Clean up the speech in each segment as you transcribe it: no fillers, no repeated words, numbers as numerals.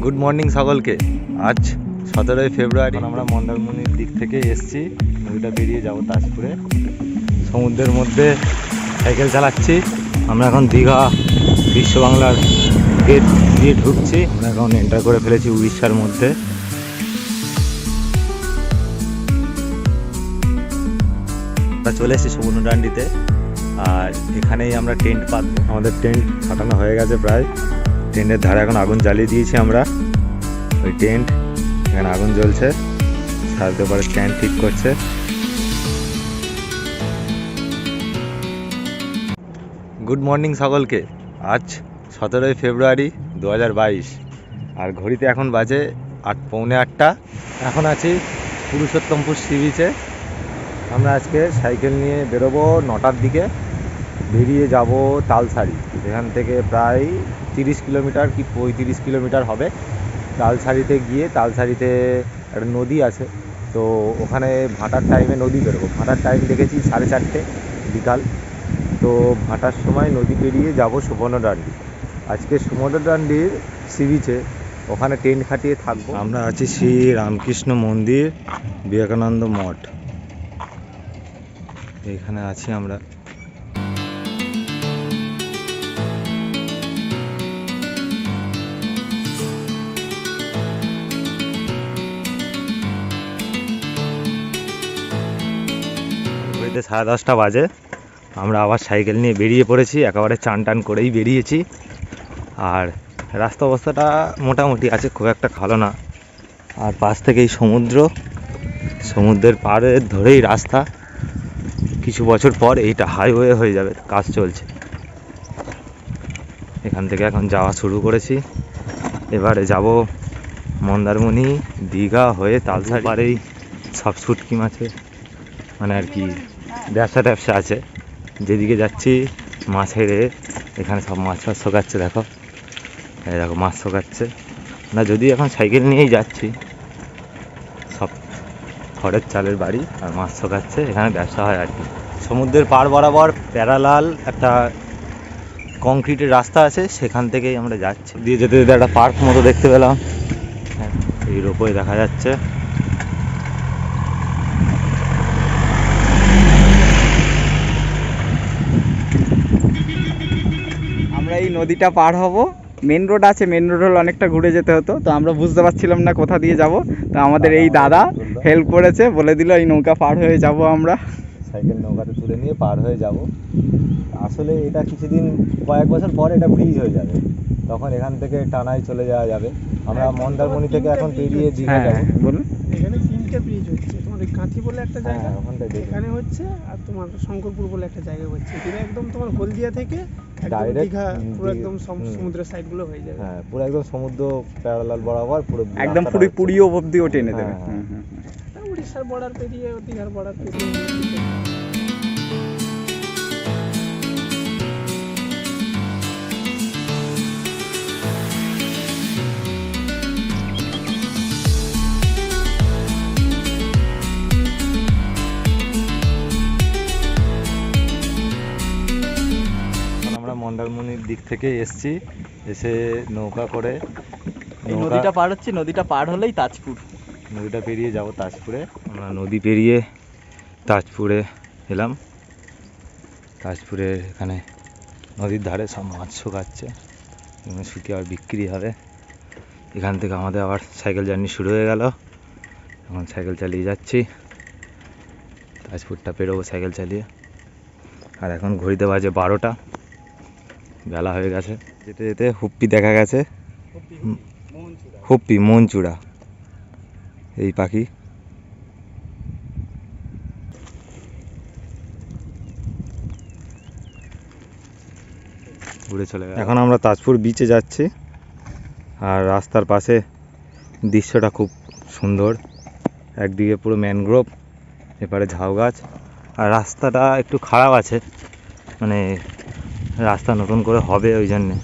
Good morning সকলকে। আজ 17ই ফেব্রুয়ারি আমরা মন্দারমণির দিক থেকে এসছি, নদীটা পেরিয়ে যাব তাজপুরে। সমুদ্রের মধ্যে সাইকেল চালাচ্ছি। আমরা এখন দীঘা বিশ্ব বাংলার গেট দিয়ে ঢুকছি। আমরা এখন এন্টার করে ফেলেছি উড়িষ্যার মধ্যে। আমরা চলে এসেছি সমুদ্রডান্ডিতে, আর এখানেই আমরা টেন্ট পাতবো। আমাদের টেন্ট ফাটানো হয়ে গেছে প্রায়। টেন্টের ধারে এখন আগুন জ্বালিয়ে দিয়েছি আমরা। ওই টেন্ট এখানে আগুন জ্বলছে, সারতে পারে স্ট্যান্ড ঠিক করছে। গুড মর্নিং সকলকে। আজ 17ই ফেব্রুয়ারি 2022, আর ঘড়িতে এখন বাজে 8:45। এখন আছি পুরুষোত্তমপুর সি বিচে। আমরা আজকে সাইকেল নিয়ে বেরোবো 9টার দিকে, বেরিয়ে যাব তালসারি। এখান থেকে প্রায় 30 কিলোমিটার কি 35 কিলোমিটার হবে। তালসারিতে গিয়ে, তালসারিতে একটা নদী আছে, তো ওখানে ভাটার টাইমে নদী বেরোবো। ভাটার টাইম দেখেছি 4:30 বিকাল। তো ভাটার সময় নদী পেরিয়ে যাব সুবর্ণডান্ডি। আজকে সুবর্ণডান্ডির সি বিচে ওখানে টেন্ট খাটিয়ে থাকবো। আমরা আছি শ্রী রামকৃষ্ণ মন্দির, বিবেকানন্দ মঠ, এইখানে আছি আমরা। ঘড়িতে 10:30 বাজে। আমরা আবার সাইকেল নিয়ে বেরিয়ে পড়েছি, একেবারে চান টান করেই বেরিয়েছি। আর রাস্তা অবস্থাটা মোটামুটি আছে, খুব একটা ভালো না। আর পাশ থেকেই সমুদ্র, সমুদ্রের পাড়ে ধরেই রাস্তা। কিছু বছর পর এইটা হাইওয়ে হয়ে যাবে, কাজ চলছে। এখান থেকে এখন যাওয়া শুরু করেছি। এবারে যাব মন্দারমণি, দীঘা হয়ে তালসারি। পাড়েই সব শুটকি মাছে মানে আর কি ব্যবসা আছে। যেদিকে যাচ্ছি মাছের এখানে সব মাছ শোকাচ্ছে। দেখো, এই দেখো মাছ শোকাচ্ছে না। যদি এখন সাইকেল নিয়েই যাচ্ছি, সব খড়ের চালের বাড়ি আর মাছ শোকাচ্ছে। এখানে ব্যবসা হয় আর কি। সমুদ্রের পাড় বরাবর প্যারালাল একটা কংক্রিটের রাস্তা আছে, সেখান থেকেই আমরা যাচ্ছি। দিয়ে যেতে যেতে একটা পার্ক মতো দেখতে পেলাম, এই রোপওয়ে দেখা যাচ্ছে। আমরা এই নদীটা পার হব। মেন রোড আছে, মেন রোড হলে অনেকটা ঘুরে যেতে হতো, তো আমরা বুঝতে পারছিলাম না কোথা দিয়ে যাব। তো আমাদের এই দাদা হেল্প করেছে, বলে দিল এই নৌকা পার হয়ে যাব আমরা। সাইকেল নৌকাতে তুলে নিয়ে পার হয়ে যাব। আসলে এটা কিছুদিন, কয়েক বছর পর এটা ব্রিজ হয়ে যাবে, তখন এখান থেকে টানায় চলে যাওয়া যাবে। আমরা মন্দারমণি থেকে এখন পেরিয়ে দীঘা যাব। বলুন, এখানে 3টে ব্রিজ হচ্ছে। তোমার ওই কাঁথি বলে একটা জায়গা ওখানটায় এখানে হচ্ছে, আর তোমার শঙ্করপুর বলে একটা জায়গা হচ্ছে। এটা একদম তোমার হলদিয়া থেকে Direct দীঘা পুরো একদম সমুদ্রের সাইড গুলো হয়ে যাবে। হ্যাঁ, পুরো একদম সমুদ্র প্যারালাল বরাবর পুরো একদম পুরী অবধিও টেনে দেবে। উড়িষ্যার বর্ডার পেরিয়ে, দীঘার বর্ডার পেরিয়ে। আমরা মন্দারমণির দিক থেকে এসছি, এসে নৌকা করে এই নদীটা পার হচ্ছে। নদীটা পার হলেই তাজপুর। নদীটা পেরিয়ে যাব তাজপুরে। আমরা নদী পেরিয়ে তাজপুরে এলাম। তাজপুরে এখানে নদীর ধারে সব মাছ শুকাচ্ছে, এখানে শুকিয়ে আবার বিক্রি হবে। এখান থেকে আমাদের আবার সাইকেল জার্নি শুরু হয়ে গেল। এখন সাইকেল চালিয়ে যাচ্ছি, তাজপুরটা পেরোবো সাইকেল চালিয়ে। আর এখন ঘড়িতে বাজে 12টা, বেলা হয়ে গেছে। যেতে যেতে হুপ্পি দেখা গেছে। হুপ্পি, মনচূড়া, এই পাখি। উড়ে চলে গেল। এখন আমরা তাজপুর বিচে যাচ্ছি, আর রাস্তার পাশে দৃশ্যটা খুব সুন্দর। একদিকে পুরো ম্যানগ্রোভ, এপারে ঝাউ গাছ। আর রাস্তাটা একটু খারাপ আছে, মানে রাস্তা নতুন করে হবে, ওই জন্যে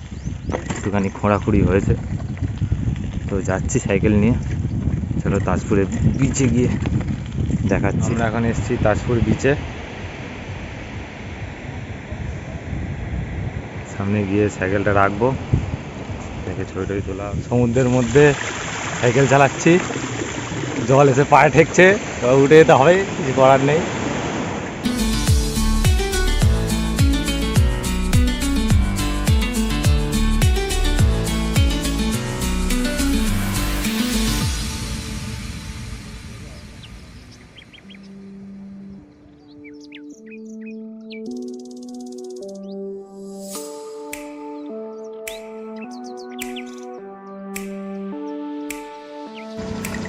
একটুখানি খোঁড়াখুড়ি হয়েছে। তো যাচ্ছি সাইকেল নিয়ে। চলো তাজপুরের বিচে গিয়ে দেখাচ্ছি। আমরা এখন এসেছি তাজপুর বিচে। সামনে গিয়ে সাইকেলটা রাখবো, থেকে ছবি টবি তোলা। সমুদ্রের মধ্যে সাইকেল চালাচ্ছি, জল এসে পায়ে ঠেকছে, তো উঠে যেতে হবে, কিছু করার নেই।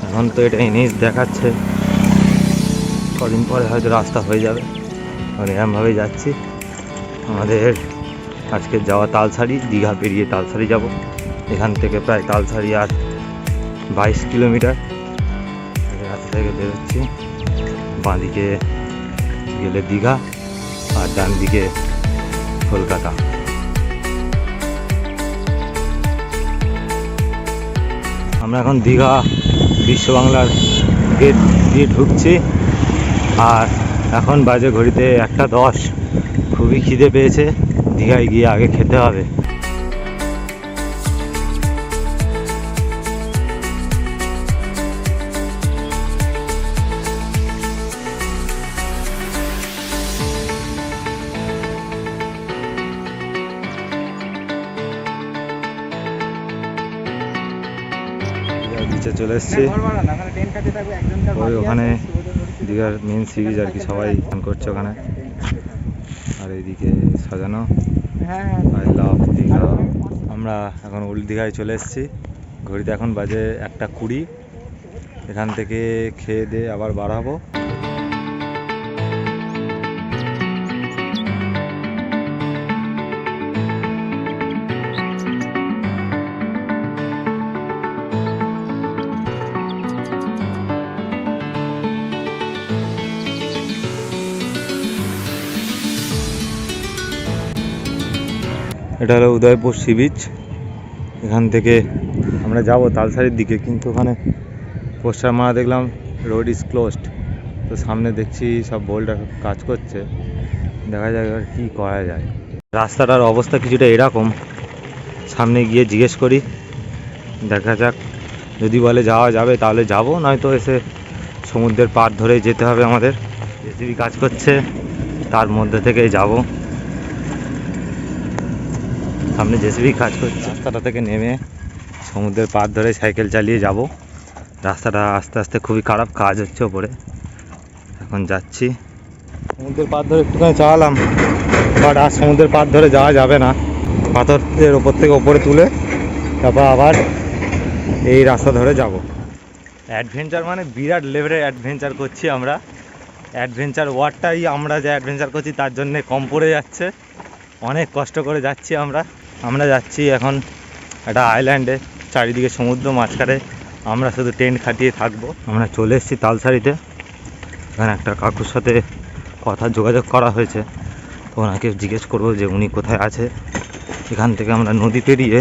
এখন তো এটা এনএইচ দেখাচ্ছে, কদিন পরে হয়তো রাস্তা হয়ে যাবে। আর এরমভাবেই যাচ্ছি। আমাদের আজকে যাওয়া তালসারি, দীঘা পেরিয়ে তালসারি যাব। এখান থেকে প্রায় তালসারি আর 22 কিলোমিটার। রাস্তা থেকে বেরোচ্ছি, বাঁদিকে গেলে দীঘা আর ডান দিকে কলকাতা। আমরা এখন দীঘা বিশ্ব বাংলার গেট দিয়ে ঢুকছি। আর এখন বাজে ঘড়িতে 1:10। খুবই খিদে পেয়েছে, দীঘায় গিয়ে আগে খেতে হবে। নিচে চলে এসেছি, ওই ওখানে দীঘার মেন সি বিচ আর কি, সবাই ফোন করছে ওখানে। আর এইদিকে সাজানো আই লাভ দীঘা। আমরা এখন ওল্ড দীঘায় চলে এসেছি। ঘড়িতে এখন বাজে 1:20। এখান থেকে খেয়ে দিয়ে আবার বাড়াবো। এটা হলো উদয়পুর সি বিচ। এখান থেকে আমরা যাব তালসারির দিকে, কিন্তু ওখানে পোস্টার মারা দেখলাম রোড ইজ ক্লোজড। তো সামনে দেখছি সব বোল্ডার কাজ করছে, দেখা যাক এবার কী করা যায়। রাস্তাটার অবস্থা কিছুটা এরকম, সামনে গিয়ে জিজ্ঞেস করি, দেখা যাক। যদি বলে যাওয়া যাবে তাহলে যাব, নয়তো এসে সমুদ্রের পাড় ধরে যেতে হবে আমাদের। জেসিবি কাজ করছে, তার মধ্যে থেকেই যাব। সামনে জেসিবি কাজ করছে। রাস্তাটা থেকে নেমে সমুদ্রের পাড় ধরে সাইকেল চালিয়ে যাব। রাস্তাটা আস্তে আস্তে খুবই খারাপ, কাজ হচ্ছে ওপরে। এখন যাচ্ছি সমুদ্রের পাড় ধরে, একটুখানি চালালাম, বাট আর সমুদ্রের পাড় ধরে যাওয়া যাবে না। পাথরের ওপর থেকে ওপরে তুলে তারপর আবার এই রাস্তা ধরে যাব। অ্যাডভেঞ্চার মানে বিরাট লেভেলের অ্যাডভেঞ্চার করছি আমরা। অ্যাডভেঞ্চার ওয়ার্ডটাই আমরা যে অ্যাডভেঞ্চার করছি তার জন্যে কম পড়ে যাচ্ছে। অনেক কষ্ট করে যাচ্ছি আমরা যাচ্ছি এখন একটা আইল্যান্ডে, চারিদিকে সমুদ্র, মাঝখানে আমরা শুধু টেন্ট খাটিয়ে থাকবো। আমরা চলে এসেছি তালসারিতে। এখানে একটা কাকুর সাথে যোগাযোগ করা হয়েছে, তো ওনাকে জিজ্ঞেস করবো যে উনি কোথায় আছে। এখান থেকে আমরা নদী পেরিয়ে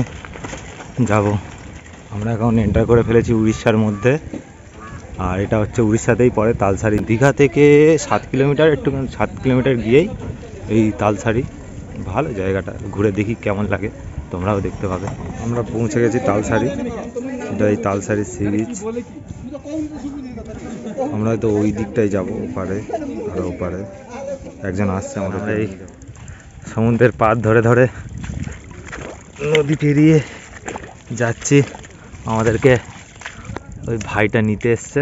যাব। আমরা এখন এন্টার করে ফেলেছি উড়িষ্যার মধ্যে, আর এটা হচ্ছে উড়িষ্যাতেই পড়ে তালসারি। দীঘা থেকে 7 কিলোমিটার, একটু 7 কিলোমিটার গিয়েই এই তালসারি। ভালো জায়গাটা, ঘুরে দেখি কেমন লাগে, তোমরাও দেখতে পাবে। আমরা পৌঁছে গেছি তালসারি, এটা এই তালসারি সি বিচ। আমরা হয়তো ওই দিকটাই যাব, ওপারে আর ওপারে একজন আসছে। আমরা এই সমুদ্রের পাড় ধরে ধরে নদী পেরিয়ে যাচ্ছি। আমাদেরকে ওই ভাইটা নিতে এসছে,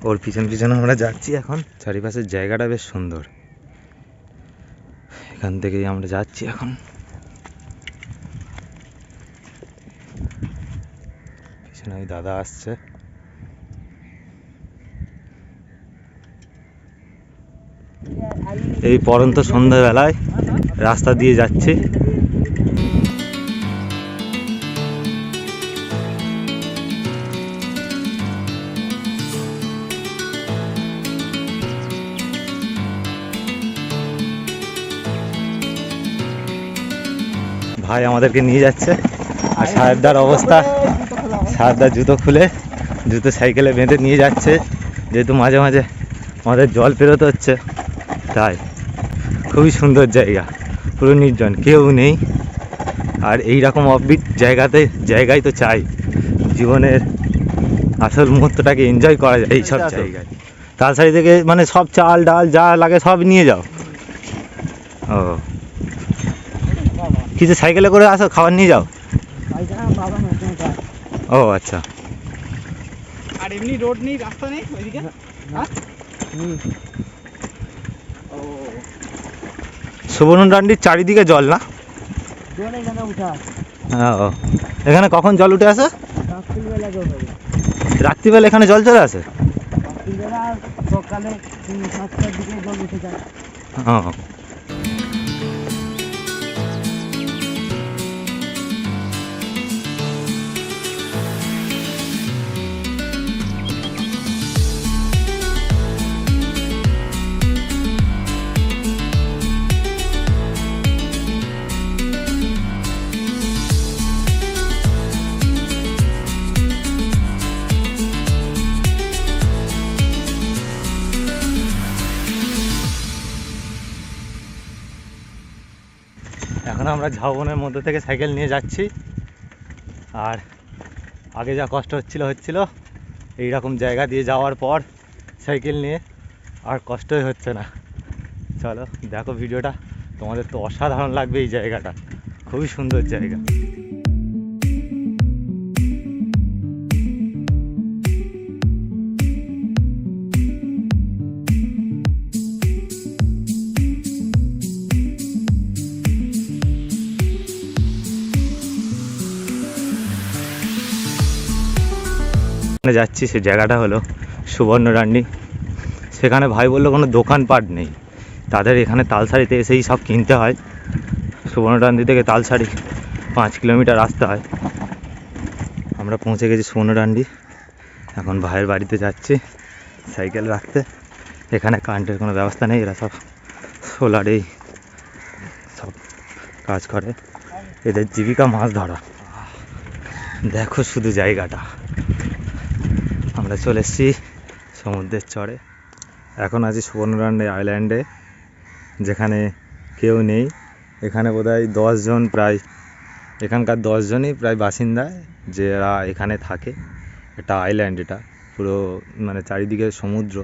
ওর পিছন পিছনে আমরা যাচ্ছি এখন। চারিপাশের জায়গাটা বেশ সুন্দর, এখান থেকেই আমরা যাচ্ছি এখন। পিছনে ওই দাদা আসছে। এই পরন্ত সন্ধ্যাবেলায় রাস্তা দিয়ে যাচ্ছি। ভাই আমাদেরকে নিয়ে যাচ্ছে। আর সাহেবদার অবস্থা, সাহেবদার জুতো খুলে জুতো সাইকেলে বেঁধে নিয়ে যাচ্ছে, যেহেতু মাঝে মাঝে আমাদের জল পেরোতে হচ্ছে। তাই খুবই সুন্দর জায়গা, পুরো নির্জন, কেউ নেই, আর এই রকম অফবিট জায়গায় তো চাই জীবনের আসল মুহূর্তটাকে এনজয় করা যায় এইসব জায়গায়। তালসারি থেকে মানে সব চাল ডাল যা লাগে সব নিয়ে যাও? ও কিছু সাইকেলে করে আসো, খাবার নিয়ে যাও? ও আচ্ছা। আর এমনি রোড নেই, রাস্তা নেই ওইদিকে? হ্যাঁ ও সুবর্ণডান্ডির চারিদিকে জল না? হ্যাঁ ও এখানে কখন জল উঠে আসে? রাত্রিবেলা এখানে জল চলে আসে? সকালে 7টার দিকে জল উঠে যায়। ও এখন আমরা ঝাউবনের মধ্যে থেকে সাইকেল নিয়ে যাচ্ছি। আর আগে যা কষ্ট হচ্ছিল এই রকম জায়গা দিয়ে যাওয়ার পর সাইকেল নিয়ে আর কষ্টই হচ্ছে না। চলো দেখো ভিডিওটা, তোমাদের তো অসাধারণ লাগবে। এই জায়গাটা খুবই সুন্দর জায়গা। যাচ্ছি সে জায়গাটা হলো সুবর্ণডান্ডি। সেখানে ভাই বললো কোনো দোকানপাট নেই, তাদের এখানে তালসারিতে এসেই সব কিনতে হয়। সুবর্ণডান্ডি থেকে তালসারি 5 কিলোমিটার রাস্তা হয়। আমরা পৌঁছে গেছি সুবর্ণডান্ডি। এখন ভাইয়ের বাড়িতে যাচ্ছি সাইকেল রাখতে। এখানে কারেন্টের কোনো ব্যবস্থা নেই, এরা সব সোলারেই সব কাজ করে। এদের জীবিকা মাছ ধরা। দেখো শুধু জায়গাটা। আমরা চলে এসেছি সমুদ্রের চরে। এখন আছি সুবর্ণডান্ডি আইল্যান্ডে, যেখানে কেউ নেই। এখানে বোধহয় 10 জন, প্রায় এখানকার 10 জনই প্রায় বাসিন্দা, যারা এখানে থাকে। এটা আইল্যান্ড, এটা পুরো মানে চারিদিকে সমুদ্র।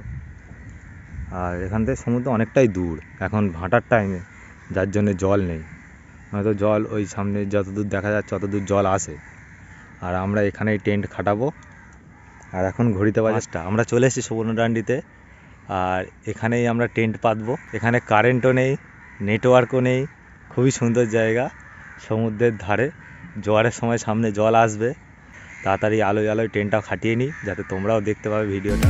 আর এখান থেকে সমুদ্র অনেকটাই দূর এখন ভাটার টাইমে, যার জন্য জল নেই। হয়তো জল ওই সামনে যতদূর দেখা যাচ্ছে ততদূর জল আসে। আর আমরা এখানেই টেন্ট খাটাবো। আর এখন ঘড়িতে বাজে আমরা চলে এসেছি সুবর্ণডান্ডিতে। আর এখানেই আমরা টেন্ট পাতবো। এখানে কারেন্টও নেই, নেটওয়ার্কও নেই। খুবই সুন্দর জায়গা, সমুদ্রের ধারে। জোয়ারের সময় সামনে জল আসবে, তাড়াতাড়ি আলোয় আলোয় টেন্টটাও খাটিয়ে নিই, যাতে তোমরাও দেখতে পাবে ভিডিওটা।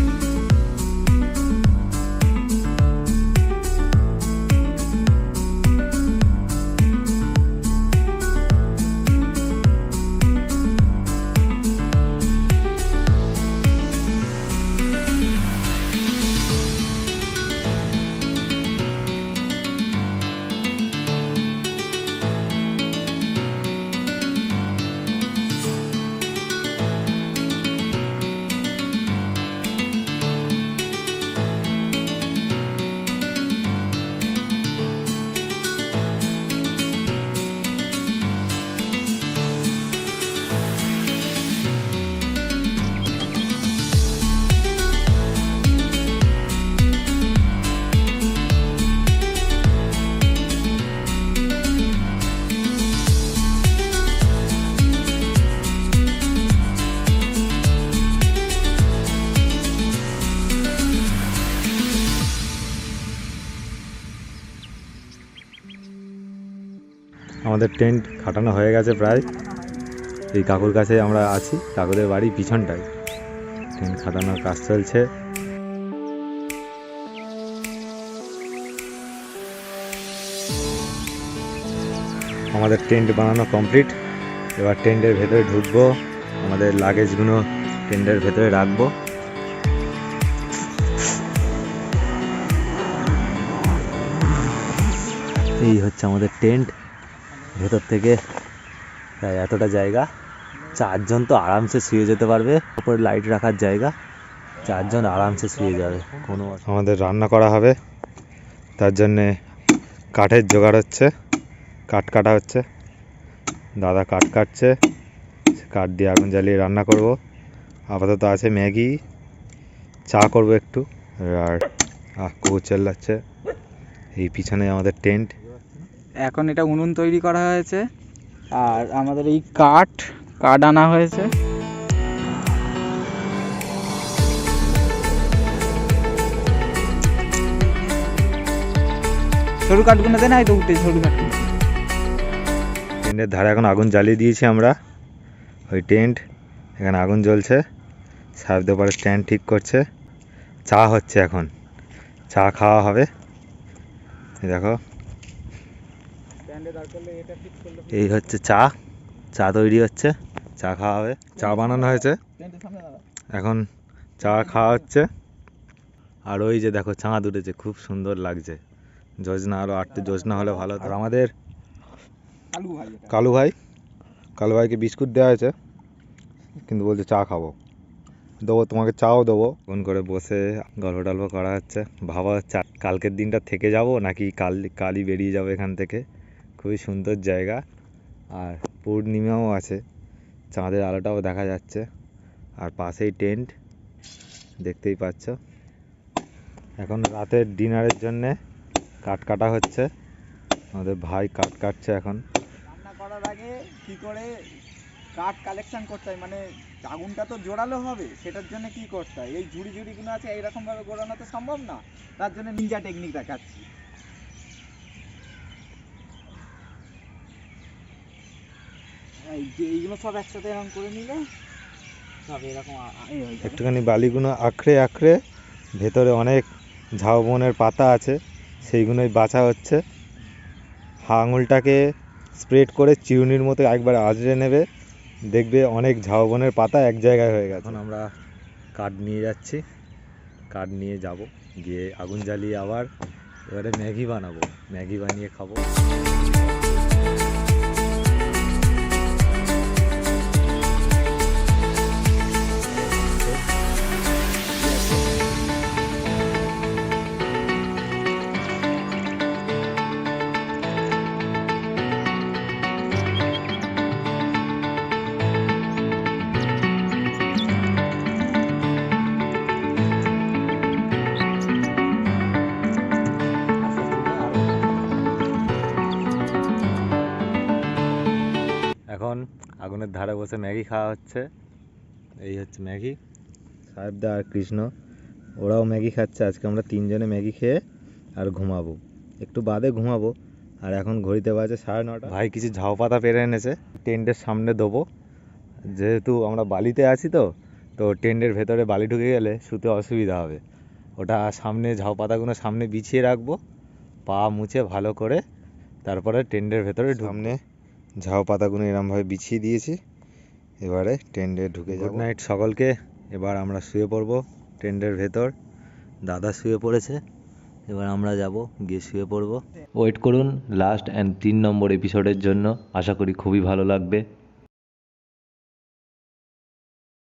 আমাদের টেন্ট খাটানো হয়ে গেছে প্রায়। এই কাকুর কাছে আমরা আছি, কাকুদের বাড়ি পিছনটায়। টেন্ট খাটানোর কাজ চলছে। আমাদের টেন্ট বানানো কমপ্লিট। এবার টেন্টের ভেতরে ঢুকবো, আমাদের লাগেজগুলো টেন্টের ভেতরে রাখবো। এই হচ্ছে আমাদের টেন্ট। ভেতর থেকে প্রায় এতটা জায়গা, 4 জন তো আরামসে শুয়ে যেতে পারবে। উপরে লাইট রাখার জায়গা, 4 জন আরামসে শুয়ে যাবে। আমাদের রান্না করা হবে, তার জন্যে কাঠের জোগাড় হচ্ছে, কাঠ কাটা হচ্ছে। দাদা কাঠ কাটছে, কাঠ দিয়ে আগুন জ্বালিয়ে রান্না করব। আপাতত আছে ম্যাগি, চা করব একটু। আর কুকুর চেল্লাচ্ছে। এই পিছনে আমাদের টেন্ট। এখন এটা উনুন তৈরি করা হয়েছে, আর আমাদের এই কাঠ আনা হয়েছে। সরু কাঠগুলো দেন, হয়তো উঠে সরু কাঠ। টেন্টের ধারে এখন আগুন জ্বালিয়ে দিয়েছি আমরা। ওই টেন্ট, এখানে আগুন জ্বলছে। সাহেব দোপারে স্ট্যান্ড ঠিক করছে। চা হচ্ছে এখন, চা খাওয়া হবে। এই দেখো, এই হচ্ছে চা, চা তৈরি হচ্ছে, চা খাওয়া হবে। চা বানানো হয়েছে, এখন চা খাওয়া হচ্ছে। আর ওই যে দেখো চাঁদ উঠেছে, খুব সুন্দর লাগছে। যোজনা আরও আটটু যোজনা হলে ভালো হতো। আর আমাদের কালু ভাইকে বিস্কুট দেওয়া হয়েছে, কিন্তু বলছে চা খাবো। দেবো তোমাকে, চাও দেবো। ফোন করে বসে গল্প টল্প করা হচ্ছে। ভাবা হচ্ছে কালকের দিনটা থেকে যাব নাকি কালই বেরিয়ে যাবো এখান থেকে। খুবই সুন্দর জায়গা, আর পূর্ণিমাও আছে, চাঁদের আলোটাও দেখা যাচ্ছে। আর পাশেই টেন্ট দেখতেই পাচ্ছ। এখন রাতের ডিনারের জন্যে কাঠ কাটা হচ্ছে। আমাদের ভাই কাঠ কাটছে এখন। রান্না করার আগে কি করে কাঠ কালেকশন করতে হয়, মানে আগুনটা তো জোরালো হবে, সেটার জন্য কি করতে হয়? এই ঝুড়িগুলো আছে, এইরকম ভাবে গোড়ানো তো সম্ভব না। তার জন্য নিনজা টেকনিক দেখাচ্ছি। এইগুলো সব একসাথে এরকম করে নিলে সব এরকম একটুখানি বালিগুলো আঁকড়ে আঁকড়ে, ভেতরে অনেক ঝাউবনের পাতা আছে, সেইগুলোই বাছা হচ্ছে। আঙুলটাকে স্প্রেড করে চিরুনির মতো একবার আঁচড়ে নেবে, দেখবে অনেক ঝাউবনের পাতা এক জায়গায় হয়ে গেছে। এখন আমরা কাঠ নিয়ে যাচ্ছি, কাঠ নিয়ে যাব, গিয়ে আগুন জ্বালিয়ে আবার এবারে ম্যাগি বানাবো, ম্যাগি বানিয়ে খাবো। এখন আগুনের ধারে বসে ম্যাগি খাওয়া হচ্ছে। এই হচ্ছে ম্যাগি, সাহেবদা আর কৃষ্ণ, ওরাও ম্যাগি খাচ্ছে। আজকে আমরা তিনজনে ম্যাগি খেয়ে আর ঘুমাবো, একটু বাদে ঘুমাবো। আর এখন ঘড়িতে বাজে 9:30। ভাই কিছু ঝাউ পাতা পেরে এনেছে, টেন্টের সামনে দেবো। যেহেতু আমরা বালিতে আছি, তো টেন্টের ভেতরে বালি ঢুকে গেলে শুতে অসুবিধা হবে। ওটা সামনে ঝাউ পাতাগুলো সামনে বিছিয়ে রাখবো, পা মুছে ভালো করে, তারপরে টেন্টের ভেতরে সামনে ঝাউ পাতাগুলো এরমভাবে বিছিয়ে দিয়েছি। এবারে টেন্টে ঢুকে যাব। গুড নাইট সকলকে। এবার আমরা শুয়ে পড়বো টেন্টের ভেতর। দাদা শুয়ে পড়েছে, এবার আমরা যাব গিয়ে শুয়ে পড়বো। ওয়েট করুন লাস্ট অ্যান্ড 3 নম্বর এপিসোডের জন্য, আশা করি খুবই ভালো লাগবে।